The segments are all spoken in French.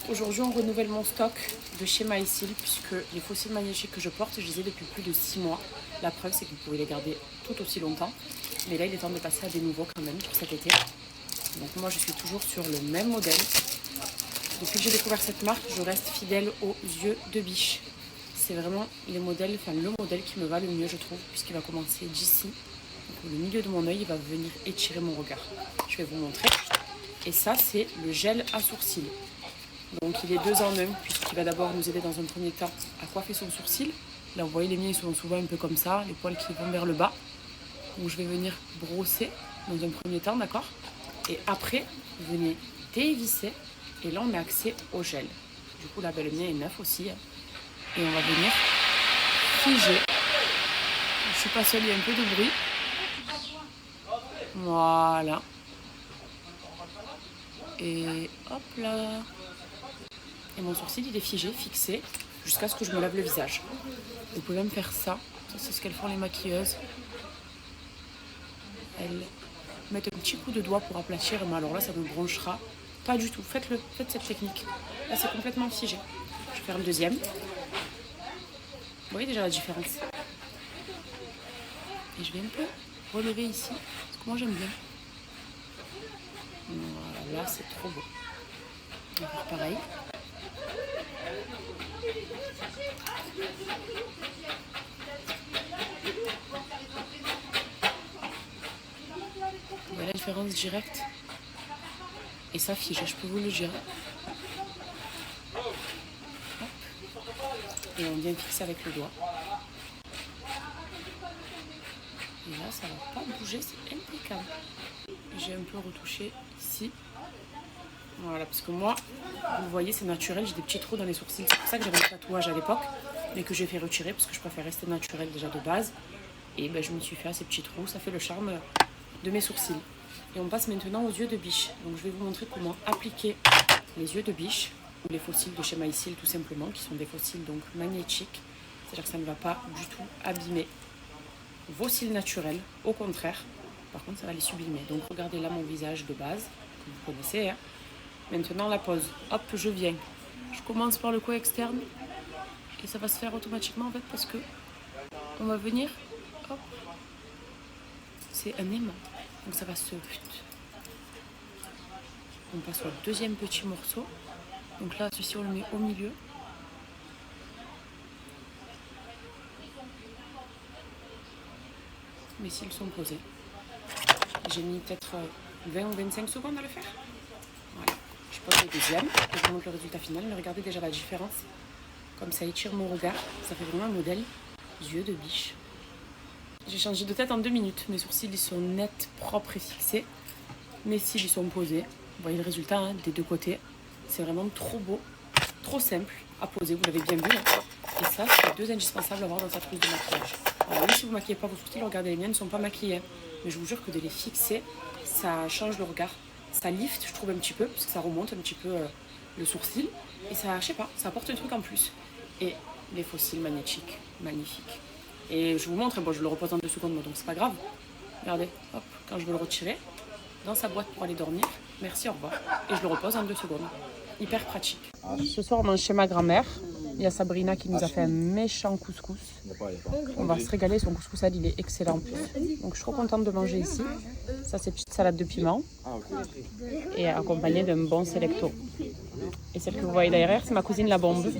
Aujourd'hui, on renouvelle mon stock de chez MySil puisque les fossiles magnétiques que je porte, je les ai depuis plus de 6 mois. La preuve, c'est que vous pouvez les garder tout aussi longtemps. Mais là, il est temps de passer à des nouveaux quand même pour cet été. Donc moi, je suis toujours sur le même modèle. Depuis que j'ai découvert cette marque, je reste fidèle aux yeux de biche. C'est vraiment le modèle qui me va le mieux, je trouve, puisqu'il va commencer d'ici. Donc, le milieu de mon œil, il va venir étirer mon regard. Je vais vous montrer. Et ça, c'est le gel à sourcils. Donc il est 2 en 1, puisqu'il va d'abord nous aider dans un premier temps à coiffer son sourcil. Là, vous voyez, les miens ils sont souvent un peu comme ça, les poils qui vont vers le bas. Donc je vais venir brosser dans un premier temps, d'accord? Et après, vous venez dévisser. Et là, on a accès au gel. Du coup, là, le mien est neuf aussi. Et on va venir figer. Je suis pas seule, il y a un peu de bruit. Voilà. Et hop là. Et mon sourcil, il est figé, fixé, jusqu'à ce que je me lave le visage. Vous pouvez même faire ça. Ça, c'est ce qu'elles font les maquilleuses. Elles mettent un petit coup de doigt pour aplatir. Mais alors là, ça me bronchera. Pas du tout. Faites cette technique. Là, c'est complètement figé. Je vais faire un deuxième. Vous voyez déjà la différence. Et je vais un peu relever ici. Parce que moi, j'aime bien. Voilà, là, c'est trop beau. On va faire pareil. Vous voyez la différence directe. Et ça fige, je peux vous le dire. Hop. Et on vient fixer avec le doigt. Et là, ça ne va pas bouger, c'est impeccable. J'ai un peu retouché ici. Voilà, parce que moi, vous le voyez, c'est naturel, j'ai des petits trous dans les sourcils. C'est pour ça que j'avais un tatouage à l'époque, mais que j'ai fait retirer parce que je préfère rester naturel déjà de base. Et ben, je me suis fait à ces petits trous, ça fait le charme de mes sourcils. Et on passe maintenant aux yeux de biche. Donc je vais vous montrer comment appliquer les yeux de biche, ou les fossiles de chez MySil tout simplement, qui sont des fossiles donc magnétiques. C'est-à-dire que ça ne va pas du tout abîmer vos cils naturels, au contraire. Par contre, ça va les sublimer. Donc regardez là mon visage de base, que vous connaissez. Hein. Maintenant la pose. Hop, je viens. Je commence par le coin externe. Et ça va se faire automatiquement en fait parce que on va venir. Hop. C'est un aimant. Donc ça va se... On passe au deuxième petit morceau. Donc là, celui-ci, on le met au milieu. Mes cils sont posés. J'ai mis peut-être 20 ou 25 secondes à le faire. Voilà. Je pose le deuxième et je vous montre le résultat final. Mais regardez déjà la différence. Comme ça étire mon regard. Ça fait vraiment un modèle yeux de biche. J'ai changé de tête en 2 minutes. Mes sourcils ils sont nets, propres et fixés. Mes cils ils sont posés. Vous voyez le résultat hein, des deux côtés. C'est vraiment trop beau, trop simple à poser. Vous l'avez bien vu. Hein. Et ça, c'est 2 indispensables à avoir dans sa trousse de maquillage. Alors même si vous ne maquillez pas vos sourcils, regardez les miennes ne sont pas maquillées. Mais je vous jure que de les fixer, ça change le regard. Ça lift, je trouve un petit peu, parce que ça remonte un petit peu le sourcil. Et ça, je sais pas, ça apporte un truc en plus. Et les fossiles magnétiques, magnifiques. Et je vous montre, bon, je le repose en 2 secondes, donc c'est pas grave. Regardez, hop, quand je veux le retirer, dans sa boîte pour aller dormir, merci, au revoir. Et je le repose en 2 secondes. Hyper pratique. Ce soir, on mange chez ma grand-mère. Il y a Sabrina qui nous a fait un méchant couscous. On va se régaler, son couscous, il est excellent en plus. Donc je suis trop contente de manger ici. Ça, c'est petite salade de piment. Et accompagnée d'un bon selecto. Et celle que vous voyez derrière, c'est ma cousine la bombe.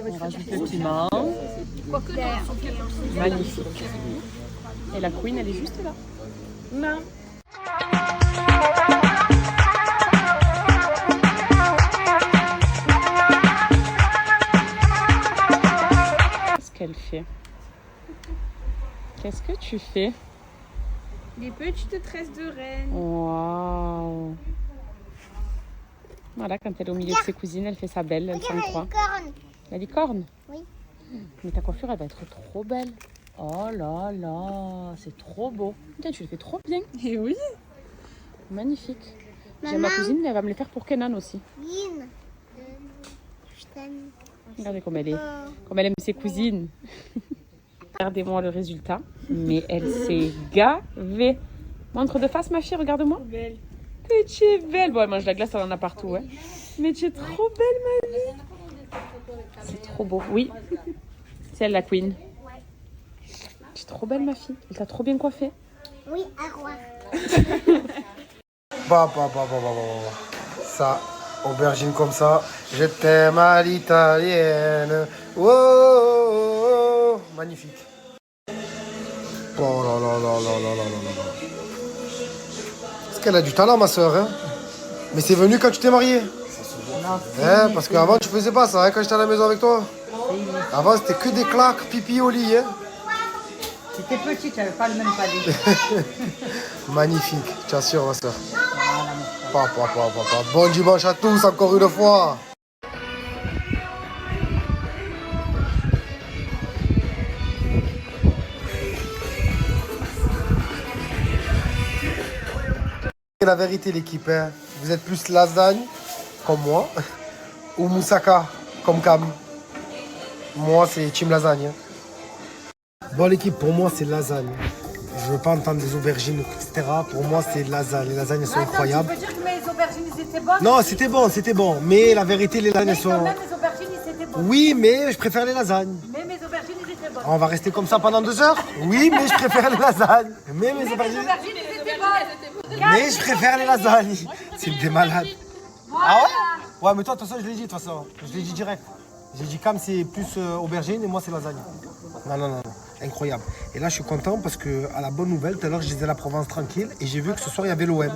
On rajoute le piment. Magnifique. Et la queen, elle est juste là. Non. Qu'est-ce qu'elle fait? Qu'est-ce que tu fais? Des petites tresses de reine. Waouh. Voilà, quand elle est au milieu de ses cousines, elle fait sa belle, elle s'en croit. La licorne? Oui. Mais ta coiffure, elle va être trop belle. Oh là là, c'est trop beau. Tiens, tu le fais trop bien. Et oui. Magnifique. J'ai Maman. ma cousine, mais elle va me les faire pour Kenan aussi. Lynn, je t'aime. Regardez comme elle aime ses cousines. Regardez-moi le résultat. Mais elle s'est gavée. Montre de face, ma fille, regarde-moi. Belle. Mais tu es belle. Bon, elle mange de la glace, elle en a partout. Hein. Mais tu es trop belle, ma vie. C'est trop beau. Oui. C'est elle, la queen. Ouais. Tu es trop belle, ma fille. Elle t'a trop bien coiffée. Oui, à revoir. Ça, aubergine comme ça. Je t'aime à l'italienne. Oh, magnifique. Oh là là là là là là là là. Parce qu'elle a du talent, ma soeur. Hein. Mais c'est venu quand tu t'es mariée. Hein, parce qu'avant, tu faisais pas ça, hein, quand j'étais à la maison avec toi. Avant, c'était que des claques, pipi au lit. Hein. C'était petit, tu n'avais pas le même palais. Magnifique, je t'assure, ma soeur. Papa. Bon dimanche à tous, encore une fois. La vérité, l'équipe, hein. Vous êtes plus lasagne, comme moi, ou moussaka, comme Cam. Moi, c'est team lasagne. Hein. Bon, l'équipe, pour moi, c'est lasagne. Je veux pas entendre des aubergines, etc. Pour moi, c'est lasagne. Les lasagnes sont incroyables. Tu veux dire que mes aubergines, ils étaient bonnes? Non, c'était bon. Mais la vérité, les lasagnes sont... Quand même, mes aubergines, ils étaient bonnes. Oui, mais je préfère les lasagnes. Mais mes aubergines, ils étaient bonnes. On va rester comme ça pendant 2 heures? Oui, mais je préfère les lasagnes. Mais mes Mes aubergines... aubergines, ils étaient bonnes. Mais je préfère les lasagnes. C'est des malades. Ah ouais? Ouais, mais toi, de toute façon, je l'ai dit, de toute façon. Je l'ai dit direct. J'ai dit, Cam, c'est plus aubergine et moi, c'est lasagne. Non. Incroyable. Et là, je suis content parce que, à la bonne nouvelle, tout à l'heure, je disais la Provence tranquille et j'ai vu que ce soir, il y avait l'OM.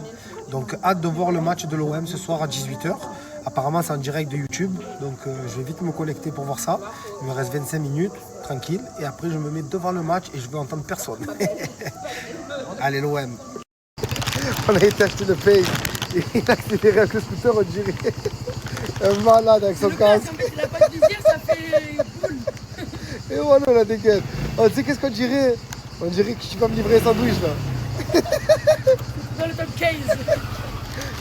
Donc, hâte de voir le match de l'OM ce soir à 18h. Apparemment, c'est en direct de YouTube. Donc, je vais vite me connecter pour voir ça. Il me reste 25 minutes, tranquille. Et après, je me mets devant le match et je vais entendre personne. Allez, l'OM. On a été acheter le paye. Et il a accéléré avec le scooter, on dirait un malade avec son casque. Il a pas de visière, ça fait boule. Et voilà, la dégaine. Oh, tu sais qu'est-ce qu'on dirait? On dirait que tu vas me livrer un sandwich là. Dans le top 15.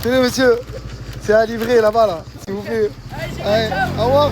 Tenez, monsieur, c'est à livrer là-bas là, s'il vous plaît. Allez, Allez, au revoir.